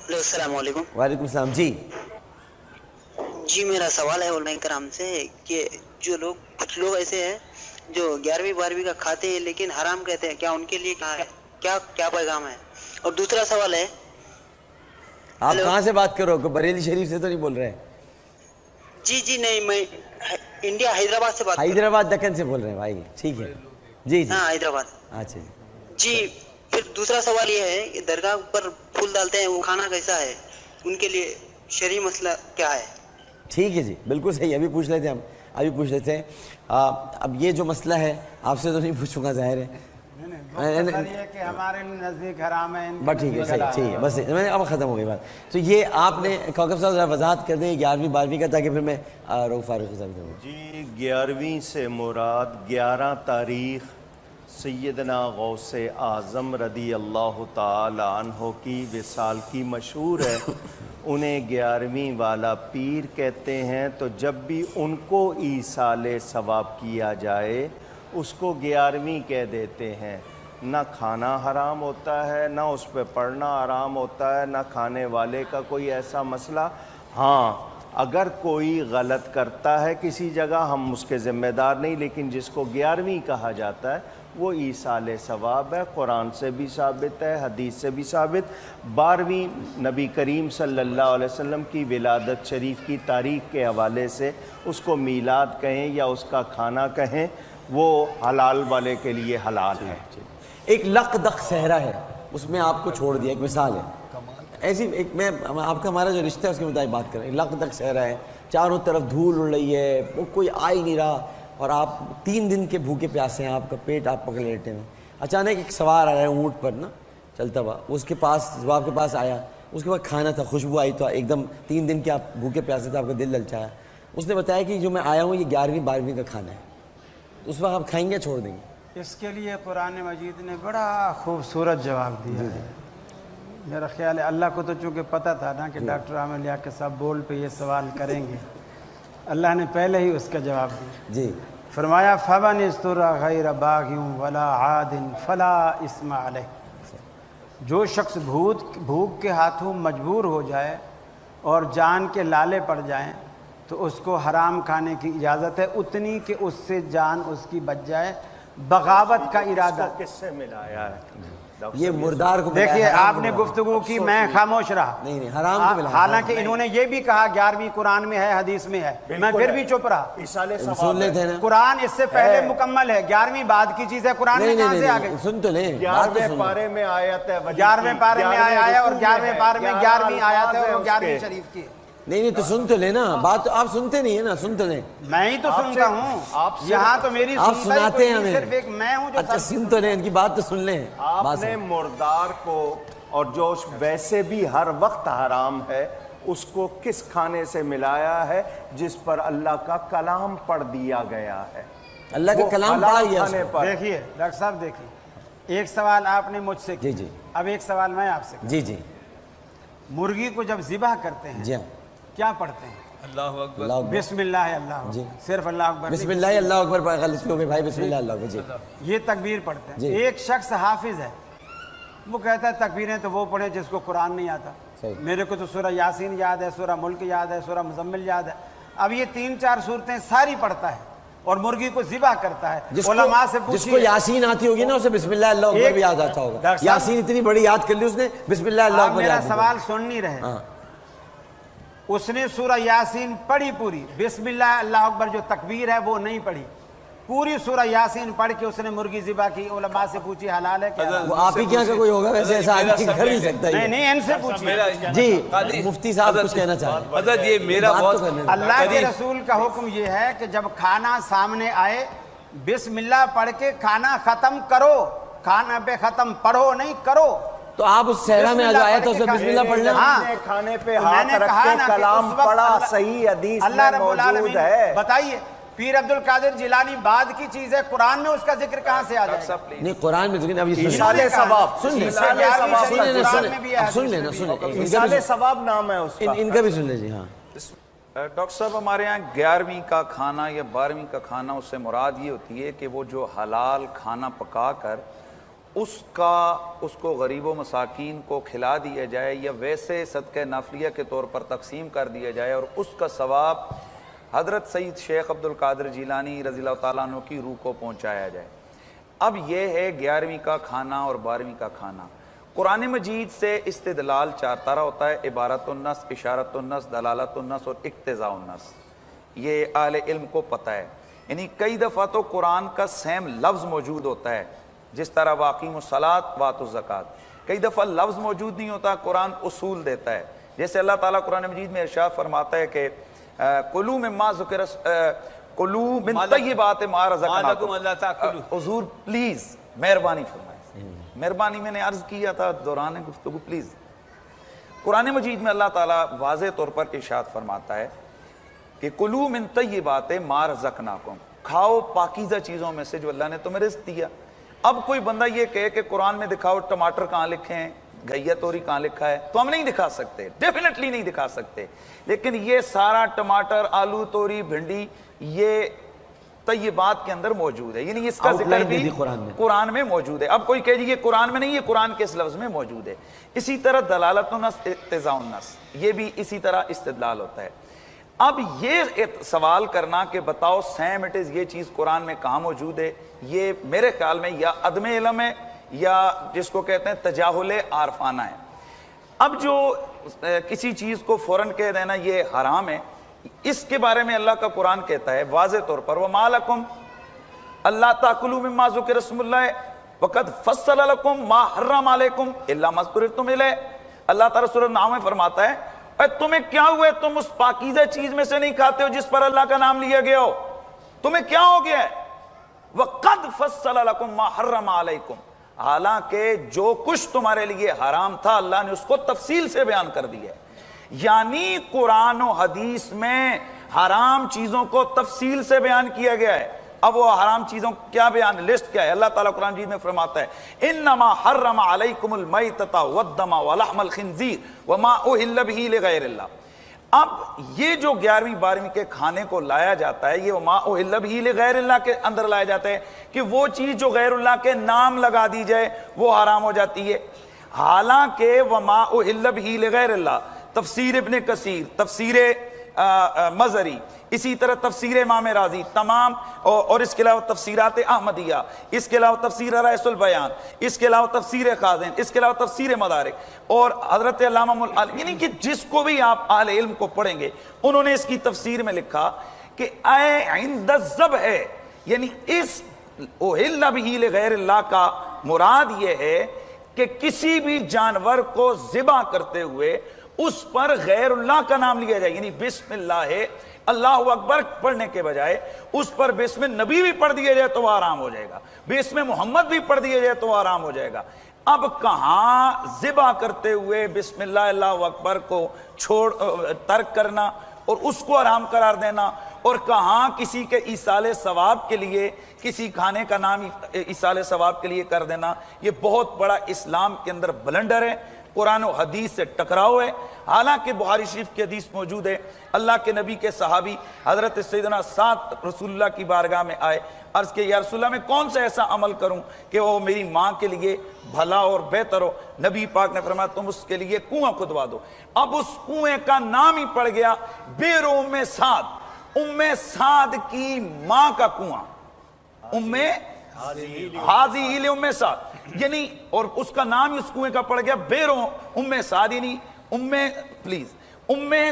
Hello السلام علیکم۔ وعلیکم السلام جی۔ جی میرا سوال ہے علماء کرام سے کہ جو لوگ کچھ لوگ ایسے ہیں جو 11ویں 12ویں کا کھاتے ہیں لیکن حرام کہتے ہیں، کیا ان کے لیے کیا پیغام ہے؟ اور دوسرا سوال ہے، آپ کہاں سے بات کرو گے؟ بریلی شریف سے تو نہیں بول رہے؟ جی نہیں، میں انڈیا حیدرآباد سے بات کر رہا ہوں۔ حیدرآباد دکن سے بول رہے ہیں بھائی، ٹھیک ہے جی جی ہاں حیدرآباد۔ اچھا جی پھر دوسرا سوال یہ ہے کہ درگاہ پر پھول ڈالتے ہیں، وہ کھانا کیسا ہے؟ ان کے لیے شرعی مسئلہ کیا ہے؟ ٹھیک ہے جی، بالکل صحیح، ابھی پوچھ لیتے ہم، ابھی پوچھ لیتے ہیں۔ اب یہ جو مسئلہ ہے آپ سے تو نہیں پوچھوں گا، ظاہر ہے کہ ہمارے نزدیک حرام ہے، بس ٹھیک ہے صحیح، ٹھیک ہے بس میں اب ختم ہو گئی بات۔ تو یہ آپ نے کوکب صاحب ذرا وضاحت کر دیں 11ویں 12ویں کا، تاکہ پھر میں رؤوف فاروقی صاحب کروں۔ جی 11ویں سے مراد 11 تاریخ سیدنا غوث اعظم رضی اللہ تعالی عنہ کی وصال کی مشہور ہے، انہیں 11ویں والا پیر کہتے ہیں۔ تو جب بھی ان کو ایصال ثواب کیا جائے اس کو 11ویں کہہ دیتے ہیں۔ نہ کھانا حرام ہوتا ہے، نہ اس پہ پڑھنا حرام ہوتا ہے، نہ کھانے والے کا کوئی ایسا مسئلہ۔ ہاں اگر کوئی غلط کرتا ہے کسی جگہ ہم اس کے ذمہ دار نہیں، لیکن جس کو 11ویں کہا جاتا ہے وہ ایصال ثواب ہے، قرآن سے بھی ثابت ہے، حدیث سے بھی ثابت۔ 12ویں نبی کریم صلی اللہ علیہ وسلم کی ولادت شریف کی تاریخ کے حوالے سے اس کو میلاد کہیں یا اس کا کھانا کہیں، وہ حلال والے کے لیے حلال ہے۔ ایک لق دق صحرا ہے، اس میں آپ کو چھوڑ دیا، ایک مثال ہے ایسی، ایک میں آپ کا ہمارا جو رشتہ ہے اس کے مطابق بات کر رہے ہیں۔ لق دق صحرا ہے، چاروں طرف دھول اڑ رہی ہے، وہ کوئی آ ہی نہیں رہا، اور آپ 3 دن کے بھوکے پیاسے ہیں، آپ کا پیٹ آپ پکڑ لیٹے ہیں۔ اچانک ایک سوار آیا اونٹ پر نا چلتا ہوا، اس کے پاس جب آپ کے پاس آیا، اس کے بعد کھانا تھا، خوشبو آئی، تو ایک دم 3 دن کے آپ بھوکے پیاسے تھے، آپ کا دل للچایا۔ اس نے بتایا کہ جو میں آیا ہوں یہ 11ویں 12ویں کا کھانا ہے، تو اس وقت آپ کھائیں گے چھوڑ دیں گے؟ اس کے لیے قرآن مجید نے بڑا خوبصورت جواب دیا ہے۔ میرا خیال ہے اللہ کو تو چونکہ پتہ تھا نا کہ ڈاکٹر عامر لیاقت صاحب بول پہ یہ سوال کریں گے، اللہ نے پہلے ہی اس کا جواب دیا جی فرمایا فَمَنِ اسْتُرَّ غَيْرَ بَاغٍ وَلَا عَادٍ فَلَا إِثْمَ عَلَيْهِ۔ جو شخص بھوک کے ہاتھوں مجبور ہو جائے اور جان کے لالے پڑ جائیں تو اس کو حرام کھانے کی اجازت ہے، اتنی کہ اس سے جان اس کی بچ جائے۔ بغاوت کا ارادہ کس سے ملایا ہے؟ یہ مردار کو ملایا، دیکھیے حرام آپ کو نے ملایا۔ گفتگو کی، میں خاموش رہا، نہیں حرام کو ملایا، حالانکہ انہوں نے یہ بھی کہا 11ویں قرآن میں ہے، حدیث میں ہے، میں پھر بھی چپ رہا۔ ایصال ثواب سن لیتے ہیں نا، قرآن اس سے پہلے مکمل ہے، 11ویں بعد کی چیز ہے، قرآن میں کہاں سے آ گئی؟ سن تو لیں، بات تو 11ویں سن پارے میں آیت ہے، 11ویں پارے میں آیا ہے، اور 11ویں پارے میں 11ویں آیت ہے، اور 11ویں شریف کی ہے۔ نہیں تو سن تو لیں نا، بات تو آپ سنتے نہیں ہے نا، سن تو لیں۔ میں ہی تو سنتا ہوں، یہاں تو میری آپ سنتا ہی سناتے کوئی ہیں نہیں، ہمیں، صرف ایک میں ہوں جو اچھا سن تو لیں، ان کی بات تو سن لیں۔ آپ نے مردار کو، اور جو ویسے بھی ہر وقت حرام ہے، اس کو کس کھانے سے ملایا ہے؟ جس پر اللہ کا کلام پڑھ دیا گیا ہے، اللہ کا کلام پڑھا گیا اس پر۔ دیکھیے ڈاکٹر صاحب، دیکھیے ایک سوال آپ نے مجھ سے جی کیا، جی اب ایک سوال میں آپ سے، جی جی مرغی کو جب ذبح کرتے ہیں جی ہاں، کیا پڑھتے ہیں؟ اللہ اکبر، اللہ اکبر، بسم اللہ اللہ جی، اکبر، صرف اللہ اکبر بسم نہیں، اللہ اللہ اکبر پر غلطی ہو گئی بھائی، بسم اللہ اللہ اکبر جی یہ تکبیر پڑھتے ہیں۔ جی۔ ایک شخص حافظ ہے، وہ کہتا ہے تکبیریں تو وہ پڑھیں جس کو قرآن نہیں آتا، صحیح۔ میرے کو تو سورہ یاسین یاد ہے، سورہ ملک یاد ہے، سورہ مزمل یاد ہے۔ اب یہ 3-4 صورتیں ساری پڑھتا ہے اور مرغی کو ذبح کرتا ہے۔ علماء سے جس کو پوچھیے، یاسین آتی ہوگی نا اسے بسم اللہ اللہ اکبر بھی یاد آتا ہوگا۔ یاسین اتنی بڑی یاد کر لی اس نے، بسم اللہ اللہ آپ اکبر میرا یاد نہیں سوال سن نہیں رہے، اس نے سورہ یاسین پڑھی پوری، بسم اللہ اللہ اکبر جو تکبیر ہے وہ نہیں پڑھی، پوری سورہ یاسین پڑھ کے اس نے مرغی ذبح کی۔ علماء سے پوچھی حلال ہے کیا؟ وہ آپ ہی کیا کا کوئی ہوگا، ویسے ایسا آدمی کر نہیں سکتا نہیں یہ۔ نہیں، ان سے پوچھیے۔ جی مفتی صاحب کچھ کہنا چاہ رہے ہیں؟ حضرت یہ میرا بات تو بہت کرنے دیں۔ اللہ کے رسول کا حکم یہ ہے کہ جب کھانا سامنے آئے بسم اللہ پڑھ کے کھانا ختم کرو، کھانا پہ ختم پڑھو نہیں کرو۔ تو آپ اس صحرا میں جو آیا تھا اسے بسم اللہ پڑھ لیں۔ ہاں، کھانے پہ تو میں ہاتھ نے رکھ کہا کے نا کہ کلام اس وقت پڑھا، صحیح حدیث اللہ میں رب موجود العالمین ہے۔ بتائیے پیر عبد القادر جیلانی بعد کی چیز ہے، قرآن میں اس کا ذکر کہاں سے آ جائے گا؟ نہیں قرآن میں لیکن اب یہ سن ایصال ثواب، سن لیں، ایصال ثواب، سن لیں، قرآن میں بھی ہے، اب سن لیں نا، سن لیں، ایصال ثواب نام ہے اس کا۔ ان کا بھی سن لیں جی ہاں۔ ڈاکٹر صاحب ہمارے یہاں 11ویں کا کھانا یا 12ویں کا کھانا، اس سے مراد یہ ہوتی ہے کہ وہ جو حلال کھانا پکا کر اس کو غریب و مساکین کو کھلا دیا جائے یا ویسے صدقہ نافلیہ کے طور پر تقسیم کر دیا جائے اور اس کا ثواب حضرت سید شیخ عبد القادر جیلانی رضی اللہ تعالیٰ عنہ کی روح کو پہنچایا جائے۔ اب یہ ہے 11ویں کا کھانا اور 12ویں کا کھانا۔ قرآن مجید سے استدلال 4 طرح ہوتا ہے: عبارت النص، اشارت النص، دلالت النص اور اقتضاء النص۔ یہ اہل علم کو پتہ ہے، یعنی کئی دفعہ تو قرآن کا سیم لفظ موجود ہوتا ہے، جس طرح واقیم الصلاۃ وآتوا الزکات۔ کئی دفعہ لفظ موجود نہیں ہوتا، قرآن اصول دیتا ہے، جیسے اللہ تعالیٰ قرآن مجید میں ارشاد فرماتا ہے کہ کلوا مما ذکر کلوا من طیبات ما رزقناکم۔ حضور پلیز مہربانی فرمائیں، مہربانی میں نے عرض کیا تھا دوران گفتگو، پلیز۔ قرآن مجید میں اللہ تعالیٰ واضح طور پر ارشاد فرماتا ہے کہ کلوا من طیبات ما رزقناکم، کھاؤ پاکیزہ چیزوں میں سے جو اللہ نے تمہیں رزق دیا۔ اب کوئی بندہ یہ کہے کہ قرآن میں دکھاؤ ٹماٹر کہاں لکھے ہیں، گھیا توری کہاں لکھا ہے، تو ہم نہیں دکھا سکتے، ڈیفینیٹلی نہیں دکھا سکتے، لیکن یہ سارا ٹماٹر، آلو، توری، بھنڈی یہ طیبات کے اندر موجود ہے، یعنی اس کا ذکر بھی قرآن میں موجود ہے۔ اب کوئی کہے جی یہ قرآن میں نہیں، یہ قرآن کے اس لفظ میں موجود ہے۔ اسی طرح دلالت النص، اقتضاء النص، یہ بھی اسی طرح استدلال ہوتا ہے۔ اب یہ سوال کرنا کہ بتاؤ سیم اٹ از یہ چیز قرآن میں کہاں موجود ہے، یہ میرے خیال میں یا عدم علم ہے یا جس کو کہتے ہیں تجاہل عارفانہ ہے۔ اب جو کسی چیز کو فوراً کہہ دینا یہ حرام ہے، اس کے بارے میں اللہ کا قرآن کہتا ہے واضح طور پر وَمَا لَكُمْ أَلَّا تَأْكُلُوا مِمَّا ذُكِرَ اسْمُ اللَّهِ وَقَدْ فَصَّلَ لَكُمْ مَا حَرَّمَ عَلَيْكُمْ إِلَّا مَا اضْطُرِرْتُمْ إِلَيْهِ۔ اللہ تعالیٰ سورۃ النعام میں فرماتا ہے اے تمہیں کیا ہوا ہے، تم اس پاکیزہ چیز میں سے نہیں کھاتے ہو جس پر اللہ کا نام لیا گیا ہو، تمہیں کیا ہو گیا ہے؟ وَقَدْ فَصَّلَ لَكُمْ مَا حَرَّمَ عَلَيْكُمْ، حالانکہ جو کچھ تمہارے لیے حرام تھا اللہ نے اس کو تفصیل سے بیان کر دیا ہے۔ یعنی قرآن و حدیث میں حرام چیزوں کو تفصیل سے بیان کیا گیا ہے۔ اب وہ حرام چیزوں کیا بیان، لسٹ کیا ہے؟ اللہ تعالیٰ قرآن مجید میں فرماتا ہے انما حرم علیکم المیتۃ والدم ولحم الخنزیر وما اہل بہ لغیر اللہ۔ اب یہ جو 11ویں 12ویں کے کھانے کو لایا جاتا ہے، یہ وما اہل بہ لغیر اللہ کے اندر لایا جاتا ہے کہ وہ چیز جو غیر اللہ کے نام لگا دی جائے وہ حرام ہو جاتی ہے، حالانکہ وما اہل بہ لغیر اللہ تفسیر ابن کثیر، تفسیر مزری، اسی طرح تفسیر امام رازی تمام، اور اس کے علاوہ تفسیرات احمدیہ، اس کے علاوہ تفسیر رائس البیان، اس کے علاوہ تفسیر خازن، اس کے علاوہ تفسیر مدارک، اور حضرت علامہ یعنی کہ جس کو بھی آپ اہل علم کو پڑھیں گے انہوں نے اس کی تفسیر میں لکھا کہ اے عند الذبح ہے، یعنی اس اہل بہ لغیر اللہ کا مراد یہ ہے کہ کسی بھی جانور کو ذبح کرتے ہوئے اس پر غیر اللہ کا نام لیا جائے، یعنی بسم اللہ اللہ اکبر پڑھنے کے بجائے اس پر بسم نبی بھی پڑھ دیا جائے تو وہ حرام ہو جائے گا، بسم محمد بھی پڑھ دیا جائے تو وہ حرام ہو جائے گا۔ اب کہاں ذبح کرتے ہوئے بسم اللہ اللہ اکبر کو ترک کرنا اور اس کو حرام قرار دینا، اور کہاں کسی کے ایصال ثواب کے لیے کسی کھانے کا نام ایصال ثواب کے لیے کر دینا، یہ بہت بڑا اسلام کے اندر بلنڈر ہے، قرآن و حدیث سے ٹکراؤ ہے۔ حالانکہ بخاری شریف کی حدیث موجود ہے، اللہ کے نبی کے صحابی حضرت سیدنا سعد رسول اللہ کی بارگاہ میں آئے، عرض کہ یا رسول اللہ میں کون سا ایسا عمل کروں کہ وہ میری ماں کے لیے بھلا اور بہتر ہو؟ نبی پاک نے فرمایا تم اس کے لیے کنواں کھدوا دو۔ اب اس کنویں کا نام ہی پڑ گیا بئر ام سعد، ام سعد کی ماں کا کنواں، ام حاضی ام سعد، یعنی اور اس کا نام ہی اس کنویں کا پڑ گیا بئر ام سعد، یعنی ام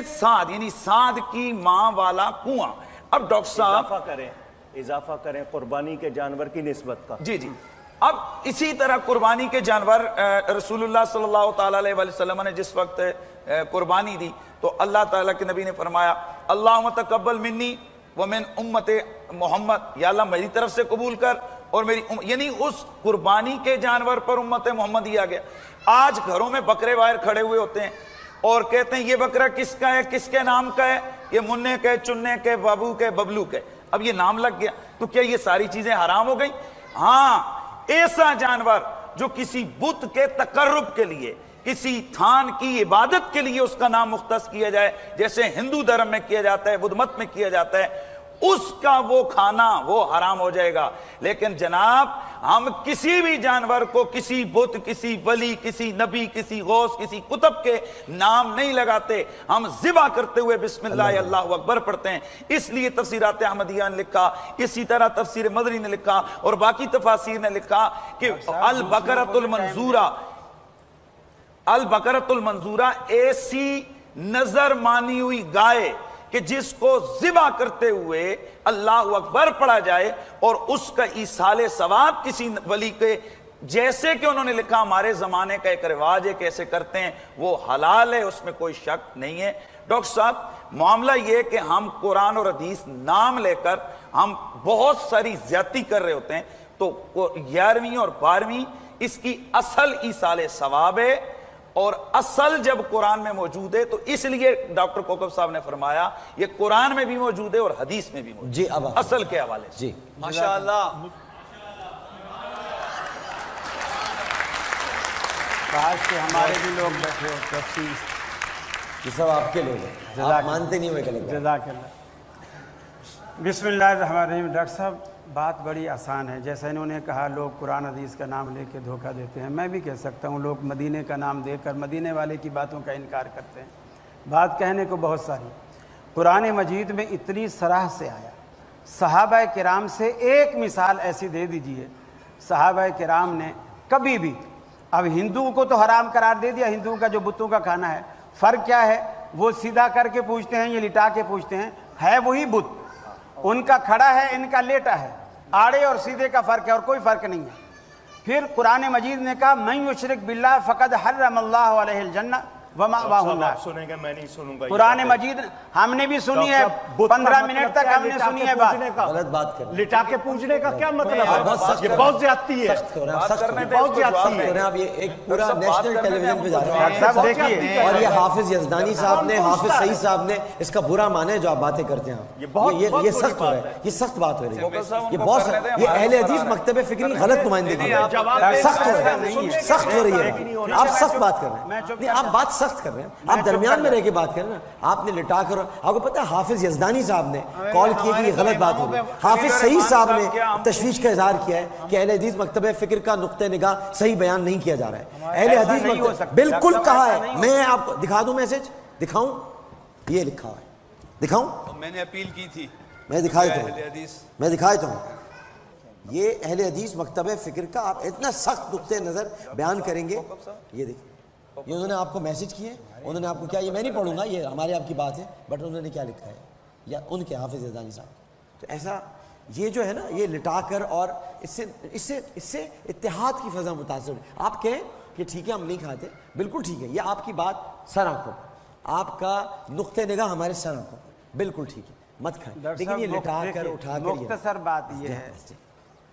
سعد یعنی سعد کی ماں والا کنواں۔ اب ڈاکٹر صاحب اضافہ کریں قربانی کے جانور کی نسبت کا۔ جی اب اسی طرح قربانی کے جانور رسول اللہ صلی اللہ تعالیٰ علیہ وسلم نے جس وقت قربانی دی تو اللہ تعالیٰ کے نبی نے فرمایا اللہم تقبل منی ومن امت محمد، یا اللہ میری طرف سے قبول کر اور میری یعنی اس قربانی کے جانور پر امت محمد ہی آ گیا۔ آج گھروں میں بکرے باہر کھڑے ہوئے ہوتے ہیں اور کہتے ہیں یہ بکرا کس کا ہے، کس کے نام کا ہے، یہ مننے کے، چننے کے، بابو کے، ببلو کے، اب یہ نام لگ گیا تو کیا یہ ساری چیزیں حرام ہو گئی؟ ہاں، ایسا جانور جو کسی بت کے تقرب کے لیے، کسی تھان کی عبادت کے لیے اس کا نام مختص کیا جائے، جیسے ہندو دھرم میں کیا جاتا ہے، بدھ مت میں کیا جاتا ہے، اس کا وہ کھانا وہ حرام ہو جائے گا۔ لیکن جناب ہم کسی بھی جانور کو کسی بت، کسی ولی، کسی نبی، کسی غوث، کسی کتب کے نام نہیں لگاتے، ہم ذبح کرتے ہوئے بسم اللہ اللہ اکبر پڑھتے ہیں۔ اس لیے تفسیرات احمدیہ نے لکھا، اسی طرح تفسیر مدری نے لکھا اور باقی تفاسیر نے لکھا کہ البقرۃ المنظورہ، البقرۃ المنظورہ ایسی نظر مانی ہوئی گائے کہ جس کو ذبح کرتے ہوئے اللہ اکبر پڑھا جائے اور اس کا ایصال ثواب کسی ولی کے، جیسے کہ انہوں نے لکھا ہمارے زمانے کا ایک رواج ہے کیسے کرتے ہیں، وہ حلال ہے، اس میں کوئی شک نہیں ہے۔ ڈاکٹر صاحب معاملہ یہ کہ ہم قرآن اور حدیث نام لے کر ہم بہت ساری زیادتی کر رہے ہوتے ہیں، تو 11ویں اور 12ویں اس کی اصل ایصال ثواب ہے، اور اصل جب قرآن میں موجود ہے تو اس لیے ڈاکٹر کوکب صاحب نے فرمایا یہ قرآن میں بھی موجود ہے اور حدیث میں بھی موجود ہے، جی اب اصل کے حوالے سے۔ جی ماشاءاللہ۔ کاش کہ ہمارے بھی لوگ بیٹھے ہو تفصیل۔ یہ سب آپ کے لوگ ہیں، آپ مانتے نہیں ہوئے غلط۔ جزاک اللہ۔ بسم اللہ الرحمن الرحیم۔ ڈاکٹر صاحب بات بڑی آسان ہے، جیسا انہوں نے کہا لوگ قرآن حدیث کا نام لے کے دھوکہ دیتے ہیں، میں بھی کہہ سکتا ہوں لوگ مدینے کا نام دے کر مدینے والے کی باتوں کا انکار کرتے ہیں۔ بات کہنے کو بہت ساری، قرآن مجید میں اتنی صراح سے آیا، صحابہ کرام سے ایک مثال ایسی دے دیجئے، صحابہ کرام نے کبھی بھی، اب ہندوؤں کو تو حرام قرار دے دیا، ہندوؤں کا جو بتوں کا کھانا ہے، فرق کیا ہے؟ وہ سیدھا کر کے پوچھتے ہیں، یہ لٹا کے پوچھتے ہیں، ہے وہی بت، ان کا کھڑا ہے ان کا لیٹا ہے، آڑے اور سیدھے کا فرق ہے اور کوئی فرق نہیں ہے۔ پھر قرآن مجید نے کہا من یشرک باللہ فقد حرم اللہ علیہ الجنہ ومأواہ النار۔ سنیں گے، میں نہیں سنوں گا۔ قرآن مجید ہم نے بھی سنی ہے، 15 منٹ تک ہم نے سنی ہے بات۔ غلط بات کر رہے ہیں، لٹا کے پوجنے کا کیا مطلب ہے؟ بہت سخت یہ بہت زیادتی ہے، سخت ہو رہا ہے، سخت ہو رہا ہے، بہت سخت ہو رہا ہے۔ آپ یہ ایک پورا نیشنل ٹیلی ویژن پہ جا رہے ہیں صاحب دیکھیے، اور یہ حافظ یزدانی صاحب نے، حافظ سعید صاحب نے اس کا برا مانا ہے جو آپ باتیں کرتے ہیں آپ، یہ سخت ہو رہا ہے، یہ سخت بات ہو رہی ہے، یہ بہت سخت، یہ اہل حدیث مکتب فکری غلط نمائندگی ہے، سخت ہو رہی ہے، سخت ہو رہی ہے، آپ سخت بات کر رہے ہیں، نہیں آپ بات سخت کر رہے ہیں، آپ درمیان میں رہ کے بات کریں نا، آپ نے لٹا کر، آپ کو پتہ ہے حافظ یزدانی صاحب نے کال کی کہ یہ غلط بات ہو رہی ہے، حافظ سعید صاحب نے تشویش کا اظہار کیا ہے کہ اہل حدیث مکتب فکر کا نقطہ نگاہ صحیح بیان نہیں کیا جا رہا ہے، اہل حدیث مکتب بالکل کہا ہے، میں آپ کو دکھا دوں میسج، دکھاؤں، یہ لکھا ہے، دکھاؤں، میں نے اپیل کی تھی، میں دکھا دیتا ہوں، میں دکھا دیتا ہوں، یہ اہل حدیث مکتب فکر کا آپ اتنا سخت نقطہ نظر بیان کریں گے، یہ دیکھیں یہ انہوں نے آپ کو میسج کیے، انہوں نے آپ کو کیا، یہ میں نہیں پڑھوں گا، یہ ہمارے آپ کی بات ہے، بٹ انہوں نے کیا لکھا ہے، یا ان کے حافظ یزدانی صاحب، تو ایسا یہ جو ہے نا یہ لٹا کر، اور اس سے اتحاد کی فضا متاثر ہے۔ آپ کہیں کہ ٹھیک ہے ہم نہیں کھاتے، بالکل ٹھیک ہے، یہ آپ کی بات سر آنکھوں، آپ کا نقطہ نگاہ ہمارے سر آنکھوں، بالکل ٹھیک ہے، مت کھائیں، لیکن یہ لٹا کر اٹھا کر، مختصر بات یہ ہے،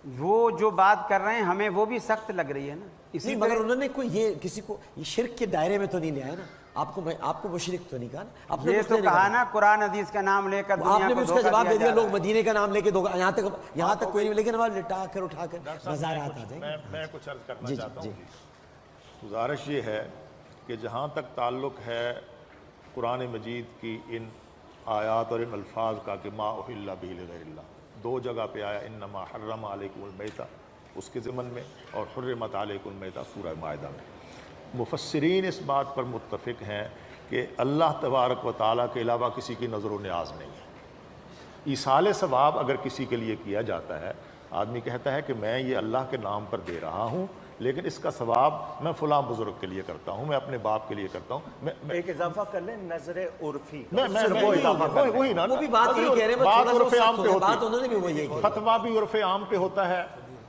وہ جو بات کر رہے ہیں ہمیں وہ بھی سخت لگ رہی ہے نا، اسی مگر انہوں نے کوئی یہ کسی کو یہ شرک کے دائرے میں تو نہیں لے آیا نا، آپ کو مشرک تو نہیں کہا نا، یہ تو کہا نا قرآن حدیث کا نام لے کر آپ نے بھی اس کا جواب دے دیا، لوگ مدینے کا نام لے کے یہاں تک کوئی نہیں، لیکن ہمارا لٹا کر اٹھا کر نظارات آ جائیں۔ میں کچھ عرض کرنا چاہتا ہوں، گزارش یہ ہے کہ جہاں تک تعلق ہے قرآن مجید کی ان آیات اور ان الفاظ کا کہ ما احل بہ لغیر اللہ، دو جگہ پہ آیا انما حرم علیکم المیتہ اس کے ضمن میں، اور حرمت علیکم المیتہ سورہ مائدہ میں، مفسرین اس بات پر متفق ہیں کہ اللہ تبارک و تعالیٰ کے علاوہ کسی کی نظر و نیاز نہیں ہے۔ ایصال ثواب اگر کسی کے لیے کیا جاتا ہے، آدمی کہتا ہے کہ میں یہ اللہ کے نام پر دے رہا ہوں، لیکن اس کا ثواب میں فلاں بزرگ کے لیے کرتا ہوں، میں اپنے باپ کے لیے کرتا ہوں، میں ایک اضافہ کر لیں، نظر عرفی، وہی نا، وہ بھی بات یہی کہہ رہے ہیں، بات عرف عام پہ ہوتی بات انہوں نے بھی وہی ہے، فتویٰ بھی عرف عام پہ ہوتا ہے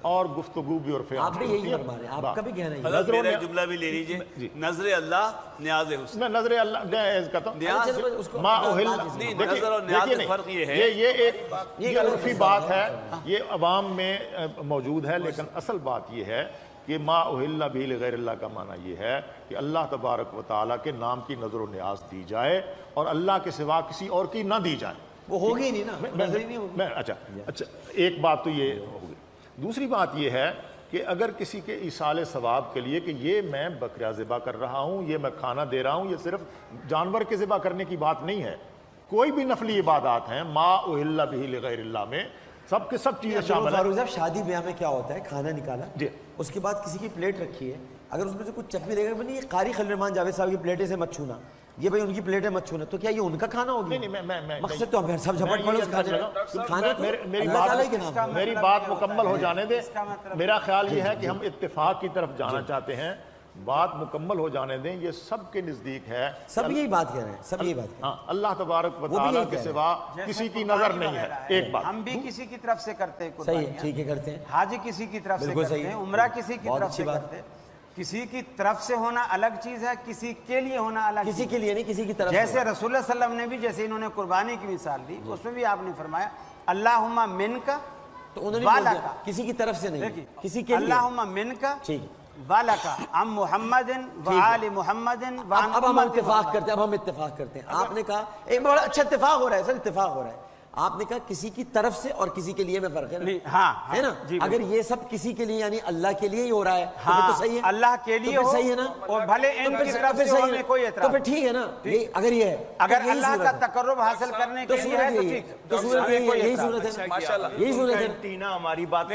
اور گفتگو بھی عرف عام آپ بھی یہی فرما رہے ہیں، آپ کا بھی کہنا ہے، حضرت میرا جملہ بھی لے لیجئے، نظر اللہ نیاز حسن، میں نظر اللہ میں کہتا ہوں ما احل، نظر اور نیاز کا فرق یہ ہے، یہ عرفی بات ہے، یہ عوام میں موجود ہے، لیکن اصل بات یہ ہے کہ ما احل بہ لغیر اللہ کا معنی یہ ہے کہ اللہ تبارک و تعالیٰ کے نام کی نظر و نیاز دی جائے اور اللہ کے سوا کسی اور کی نہ دی جائے، وہ ہوگی نہیں نا، نظر ہی نہیں ہوگی۔ اچھا ایک بات تو یہ ہوگی، دوسری بات یہ ہے کہ اگر کسی کے ایصال ثواب کے لیے کہ یہ میں بکرا ذبح کر رہا ہوں، یہ میں کھانا دے رہا ہوں، یہ صرف جانور کے ذبح کرنے کی بات نہیں ہے، کوئی بھی نفلی عبادات ہیں ما اہل بہ لغیر اللہ میں سب کے سب چیزیں شامل ہیں۔ فاروق صاحب شادی بیاہ میں کیا ہوتا ہے، کھانا نکالا جی، اس کے بعد کسی کی پلیٹ رکھی ہے، اگر اس میں سے کچھ چکھنے دے گا نہیں یہ قاری خلیل الرحمان جاوید صاحب کی پلیٹیں سے مت چھونا، یہ بھائی ان کی پلیٹیں مت چھونا، تو کیا یہ ان کا کھانا ہوگا؟ نہیں، مقصد تو ہم سب جھپٹ پڑے اس کھانے تو اللہ تعالیٰ کے نام۔ میری بات مکمل ہو جانے دیں، میرا خیال یہ ہے کہ ہم اتفاق کی طرف جانا چاہتے ہیں، بات مکمل ہو جانے دیں، یہ سب کے نزدیک ہے، سب یہی بات کہہ رہے ہیں، سب یہی بات کہہ رہے ہیں۔ ہاں اللہ تبارک و تعالیٰ کے سوا کسی کی نظر نہیں ہے۔ ایک بات ہم بھی کسی کی طرف سے کرتے ہیں صحیح قربانیاں، ہے، ٹھیک ہے، کرتے ہیں، حج کسی کی طرف سے بالکل کرتے صحیح ہیں، ہے، عمرہ کسی کی بہت طرف اچھی سے بات کرتے ہیں۔ کسی کی طرف سے ہونا الگ چیز ہے، کسی کے لیے ہونا الگ کسی کے لیے نہیں، کسی کی طرف سے۔ جیسے رسول اللہ صلی اللہ علیہ وسلم نے بھی، جیسے انہوں نے قربانی کی مثال دی، اس میں بھی آپ نے فرمایا اللہم من کا تو انہوں نے بول دیا کسی کی طرف سے نہیں، کسی کے لیے۔ اللہم من کا ٹھیک، والکا ام محمد وآل محمد اب ہم اتفاق کرتے ہیں، اب ہم اتفاق کرتے ہیں۔ آپ نے کہا ایک بڑا اچھا اتفاق ہو رہا ہے سر، اتفاق ہو رہا ہے، آپ نے کہا کسی کی طرف سے اور کسی کے لیے میں فرق ہے نا، ہاں ہے نا؟ اگر یہ سب کسی کے لیے یعنی اللہ کے لیے ہی ہو رہا ہے تو پھر تو صحیح ہے، اللہ کے لیے ہو، صحیح ہے نا، اور بھلے ان کی طرف سے ہو، ہمیں کوئی اعتراض تو پھر ٹھیک ہے نا، اگر یہ ہے اگر اللہ کا تقرب حاصل کرنے کے لیے ہے تو ٹھیک، تو صورت یہی صورت ہے، یہی صورت ہے، ٹینا ہماری بات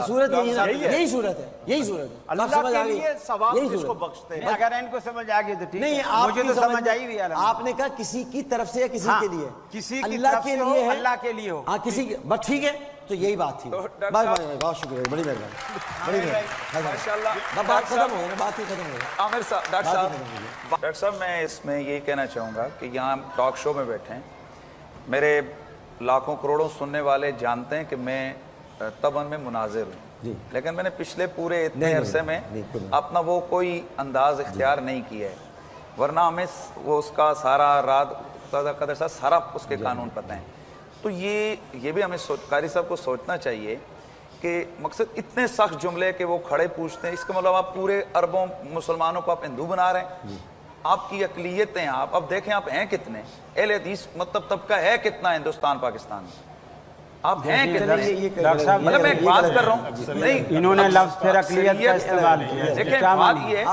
صورت یہی ہے، یہی صورت ہے، یہی صورت ہے، اللہ کے لیے ثواب اس کو بخشتے ہیں۔ اگر ان کو سمجھ آ گئی تو ٹھیک نہیں، ہے، مجھے تو سمجھ آئی بھی۔ آپ نے کہا کسی کی طرف سے یا کسی کے لیے، کسی کی اللہ طرف کے سے ہو، لیے ہے، اللہ کے لیے ہو، ہاں کسی کی، بس ٹھیک ہے، تو یہی بات تھی، بہت شکریہ، بڑی مہربانی، بڑی مہربانی، بات ختم ہو گئی نا، بات ہی ختم ہو گئی۔ عامر صاحب، ڈاکٹر صاحب میں اس میں یہی کہنا چاہوں گا کہ یہاں ٹاک شو میں بیٹھے ہیں، میرے لاکھوں کروڑوں سننے والے جانتے ہیں کہ میں طبعاً میں مناظر ہوں، لیکن میں نے پچھلے پورے اتنے عرصے میں اپنا وہ کوئی انداز اختیار نہیں کیا ہے، ورنہ ہمیں وہ اس کا سارا قدر سارا اس کے قانون پتہ ہیں۔ تو یہ بھی ہمیں قاری صاحب کو سوچنا چاہیے کہ مقصد اتنے سخت جملے کہ وہ کھڑے پوچھتے ہیں، اس کا مطلب آپ پورے اربوں مسلمانوں کو آپ ہندو بنا رہے ہیں، آپ کی اقلیتیں، آپ اب دیکھیں آپ ہیں کتنے، اہل حدیث مطلب طبقہ ہے کتنا ہندوستان پاکستان میں، آپ ہیں کتنے؟ مطلب میں ایک بات کر رہا ہوں، نہیں انہوں نے لفظ پھر اقلیت کا استعمال کیا، دیکھیں بات یہ ہے،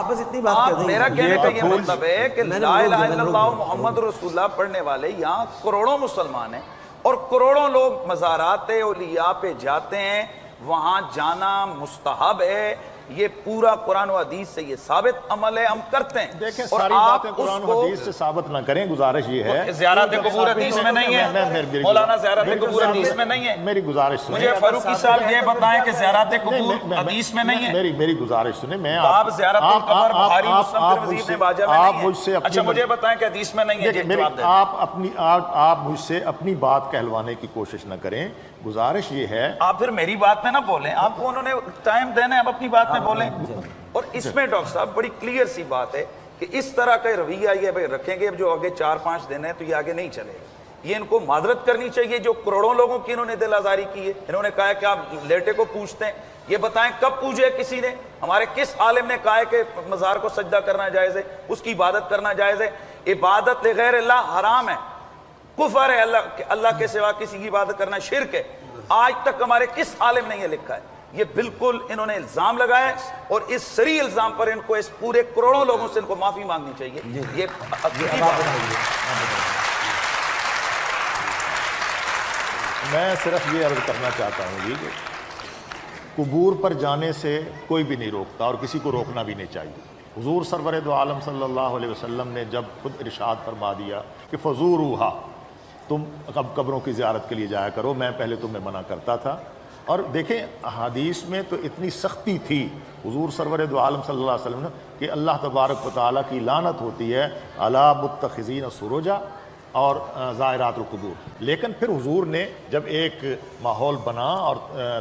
میرا کہنے کا یہ مطلب ہے کہ لا الہ الا اللہ محمد رسول اللہ پڑھنے والے یہاں کروڑوں مسلمان ہیں، اور کروڑوں لوگ مزارات اولیاء پہ جاتے ہیں، وہاں جانا مستحب ہے، یہ پورا قرآن و حدیث سے یہ ثابت عمل ہے، ہم کرتے ہیں۔ دیکھیں ساری باتیں قرآن و حدیث سے ثابت نہ کریں، گزارش یہ ہے زیارت قبور حدیث میں نہیں ہے مولانا، زیارت قبور حدیث میں نہیں ہے، میری گزارش سنیں، مجھے فاروقی صاحب یہ بتائیں کہ زیارت قبور حدیث میں نہیں ہے، میری گزارش سنیں، میں آپ زیارت قبر بخاری مسلم ترمذی ابن ماجہ میں آپ نہیں مجھ سے ہے، اچھا مجھے بتائیں کہ حدیث میں نہیں ہے، آپ مجھ سے اپنی بات کہلوانے کی کوشش نہ کریں، گزارش یہ ہے آپ پھر میری بات میں نہ بولیں، آپ کو انہوں نے ٹائم دینا ہے، آپ اپنی بات میں بولیں۔ اور اس میں ڈاکٹر صاحب بڑی کلیئر سی بات ہے کہ اس طرح کا رویہ یہ بھائی رکھیں گے جو آگے 4-5 دن ہے تو یہ آگے نہیں چلے گا، یہ ان کو معذرت کرنی چاہیے جو کروڑوں لوگوں کی انہوں نے دل آزاری کی ہے، انہوں نے کہا ہے کہ آپ لیٹے کو پوچھتے ہیں، یہ بتائیں کب پوچھے کسی نے، ہمارے کس عالم نے کہا ہے کہ مزار کو سجدہ کرنا جائز ہے، اس کی عبادت کرنا جائز ہے؟ عبادت لغیر اللہ حرام ہے، کفر ہے، اللہ کے سوا کسی کی عبادت کرنا شرک ہے، آج تک ہمارے کس عالم نے یہ لکھا ہے؟ یہ بالکل انہوں نے الزام لگایا ہے، اور اس صریح الزام پر ان کو اس پورے کروڑوں لوگوں سے ان کو معافی مانگنی چاہیے۔ یہ میں صرف یہ عرض کرنا چاہتا ہوں جی کہ قبور پر جانے سے کوئی بھی نہیں روکتا اور کسی کو روکنا بھی نہیں چاہیے۔ حضور سرور دو عالم صلی اللہ علیہ وسلم نے جب خود ارشاد فرما دیا کہ فزوروہا، تم اب قبروں کی زیارت کے لیے جایا کرو، میں پہلے تمہیں منع کرتا تھا، اور دیکھیں احادیث میں تو اتنی سختی تھی حضور سرور دو عالم صلی اللہ علیہ وسلم کہ اللہ تبارک و تعالیٰ کی لعنت ہوتی ہے علی متخذین سروجا اور زائرات القبور، لیکن پھر حضور نے جب ایک ماحول بنا اور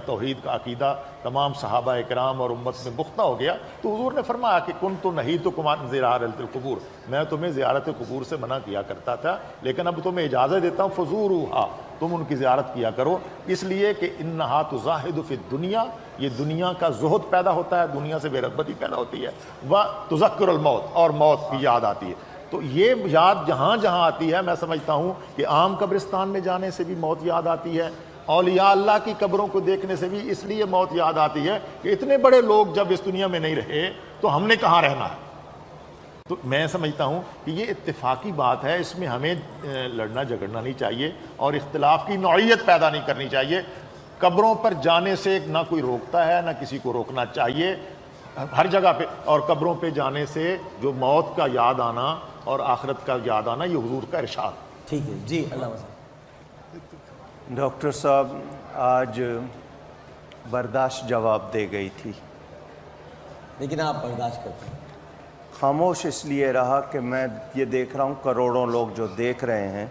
توحید کا عقیدہ تمام صحابہ اکرام اور امت میں پختہ ہو گیا تو حضور نے فرمایا کہ کنت نہیتکم عن زیارت القبور، میں تمہیں زیارت قبور سے منع کیا کرتا تھا لیکن اب تمہیں اجازت دیتا ہوں فزوروہا، تم ان کی زیارت کیا کرو، اس لیے کہ انہا تزاہد فی الدنیا، یہ دنیا کا زہد پیدا ہوتا ہے، دنیا سے بے رغبتی پیدا ہوتی ہے، وتذکر الموت، اور موت کی یاد آتی ہے۔ تو یہ یاد جہاں جہاں آتی ہے، میں سمجھتا ہوں کہ عام قبرستان میں جانے سے بھی موت یاد آتی ہے، اولیاء اللہ کی قبروں کو دیکھنے سے بھی اس لیے موت یاد آتی ہے کہ اتنے بڑے لوگ جب اس دنیا میں نہیں رہے تو ہم نے کہاں رہنا ہے۔ تو میں سمجھتا ہوں کہ یہ اتفاقی بات ہے، اس میں ہمیں لڑنا جھگڑنا نہیں چاہیے اور اختلاف کی نوعیت پیدا نہیں کرنی چاہیے۔ قبروں پر جانے سے نہ کوئی روکتا ہے، نہ کسی کو روکنا چاہیے ہر جگہ پہ، اور قبروں پہ جانے سے جو موت کا یاد آنا اور آخرت کا یاد آنا یہ حضور کا ارشاد۔ ٹھیک ہے جی، اللہ وسلم۔ ڈاکٹر صاحب آج برداشت جواب دے گئی تھی، لیکن آپ برداشت کرتے ہیں۔ خاموش اس لیے رہا کہ میں یہ دیکھ رہا ہوں کروڑوں لوگ جو دیکھ رہے ہیں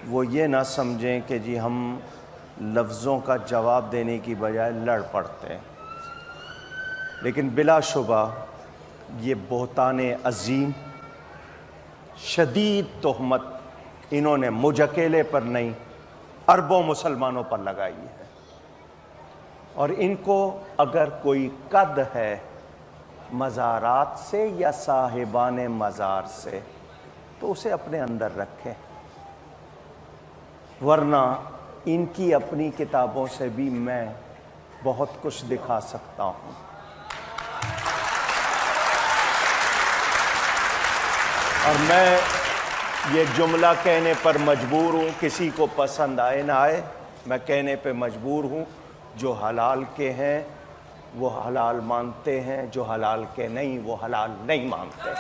وہ یہ نہ سمجھیں کہ جی ہم لفظوں کا جواب دینے کی بجائے لڑ پڑتے ہیں، لیکن بلا شبہ یہ بہتان عظیم شدید تہمت انہوں نے مجھ اکیلے پر نہیں اربوں مسلمانوں پر لگائی ہے، اور ان کو اگر کوئی قد ہے مزارات سے یا صاحبان مزار سے تو اسے اپنے اندر رکھیں، ورنہ ان کی اپنی کتابوں سے بھی میں بہت کچھ دکھا سکتا ہوں۔ اور میں یہ جملہ کہنے پر مجبور ہوں، کسی کو پسند آئے نہ آئے، میں کہنے پہ مجبور ہوں، جو حلال کے ہیں وہ حلال مانتے ہیں، جو حلال کے نہیں وہ حلال نہیں مانتے۔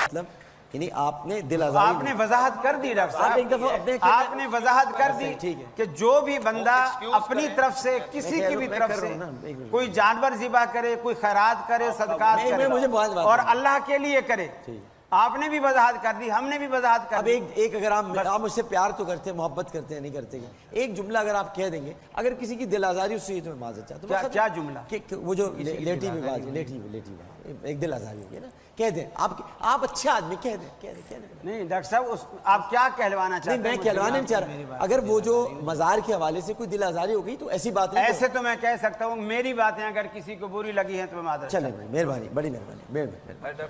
مطلب یعنی آپ نے دل آزاری، آپ نے وضاحت کر دی ڈاکٹر آپ ایک دفعہ اپنے صاحب، آپ نے وضاحت کر دی کہ جو بھی بندہ اپنی طرف سے کسی کی بھی طرف سے کوئی جانور ذبح کرے، کوئی خیرات کرے، صدقات کرے اور اللہ کے لیے کرے، آپ نے بھی وضاحت کر دی، ہم نے بھی وضاحت کر اب دی۔ ایک اگر آپ مجھ سے پیار تو کرتے ہیں، محبت کرتے ہیں، نہیں کرتے ہیں، ایک جملہ اگر آپ کہہ دیں گے، اگر کسی کی دل آزاری اس سے تو میں معذرت چاہتا ہوں۔ کیا جملہ؟ وہ جو لیٹی ہوئی بات، ایک دل آزاری ہوگی نا، کہہ دیں آپ اچھا آدمی، کہہ دیں۔ نہیں ڈاکٹر صاحب آپ کیا کہلوانا چاہتے ہیں؟ نہیں میں کہلوانا نہیں چاہ رہا، اگر وہ جو مزار کے حوالے سے کوئی دل آزاری ہو گئی تو ایسی بات نہیں، ایسے تو میں کہہ سکتا ہوں میری باتیں اگر کسی کو بری لگی ہیں تو میں معذرت۔ چلیں، مہربانی، بڑی مہربانی۔